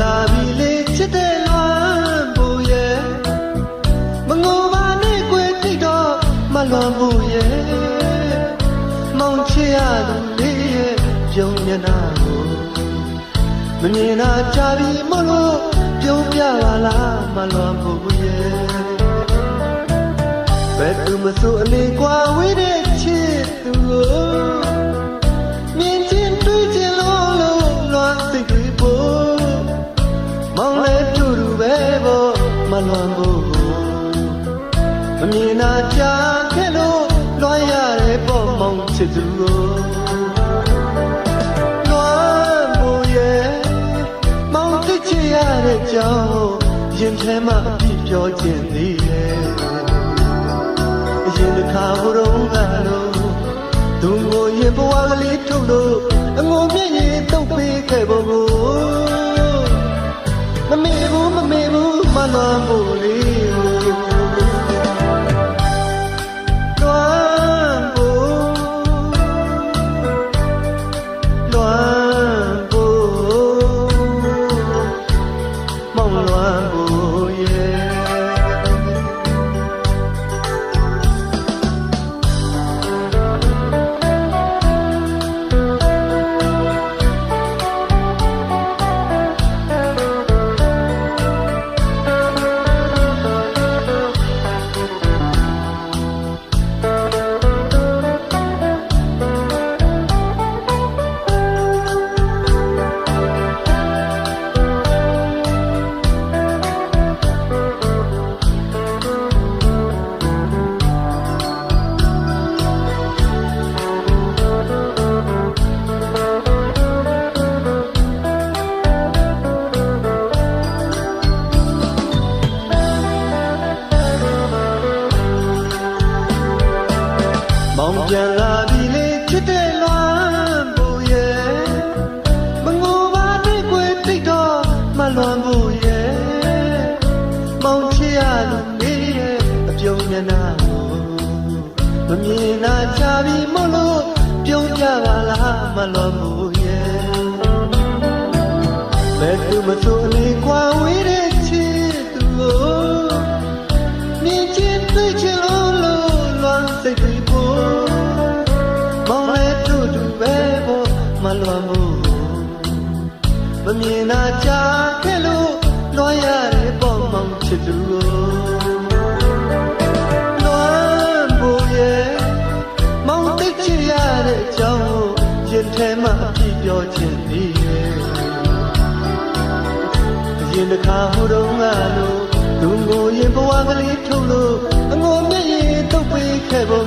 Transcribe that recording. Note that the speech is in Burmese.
လာပြီလေချစ်တဲ့လွမ်းဖို့ရဲ့မငိုပါနဲ့ကွယ်တိတ်တော့မလွမ်းဖို့ရဲ့မောင်ချစ်ရသူလေးရဲ့ပြုံးမျက်နှာကိုမမြင်တာကြပြီမလို့ပြုံးပြပါလားမလွမ်းဖို့ရဲ့ဘယ်သူမဆိုအလေးကွာဝေးတဲ့ချစ်သူကိုမြင်ချင်းတွေ့ချင်းလို့လွမ်းစိတ်တွေဖို့မောင်လည်းတူတူပဲပေါ့မလွမ်းဖို့မမြင်တာကြာခဲ့လို့လွမ်းရတဲ့ပေါ့မောင်ချစ်သူကိုလွမ်းဖို့ရဲ့မောင်သိချင်ရတဲ့ကြောင့်ရင်ထဲမှာအပြစ်ပြောခြင်းသေးတယ်ရင်တစ်ခါဘုရုံးကလို့သူကိုရင်ဘဝကလေးထုတ်လို့အငုံမြင့်ရင်တုတ်ပေးခဲ့ဖို့မမေဘူးမလွမ်းဖို့လေးလွမ်းဖို့မောင်လွမ်းဖို့ရဲ့မောင်ပြန်လာပြီလေချစ်တဲ့လွမ်းဖို့ရဲ့မငိုပါနဲ့ကွယ်တိတ်တော့မလွမ်းဖို့ရဲ့မောင်ချစ်ရသူလေးရဲ့အပြုံးမျက်နှာကိုမမြင်တာချပြီမလို့ပြုံးကြပါလားမလွမ်းဖို့ရဲ့ဘယ်သူမဆိုလေးကွာဝေးတဲ့ချစ်သူကိုမြင်ချင်းတွေ့ချင်လို့လွမ်းစိတ်တွေမလွမ်းဘူးမမြင်တာကြာခဲ့လို့လွမ်းရတဲ့ပေါ့မောင်ချစ်သူကိုလွမ်းဖို့ရဲ့မောင်သိချင်ရတဲ့အကြောင်းရင်ထဲမှာအပြည့်ပြောခြင်းသေးရဲ့ရင်တစ်ခါဟိုတုန်းကလို့သူကိုရင်ဘဝကလေးထုတ်လို့အငိုမြင့်ရင်တုတ်ပေးခဲ့ဖို့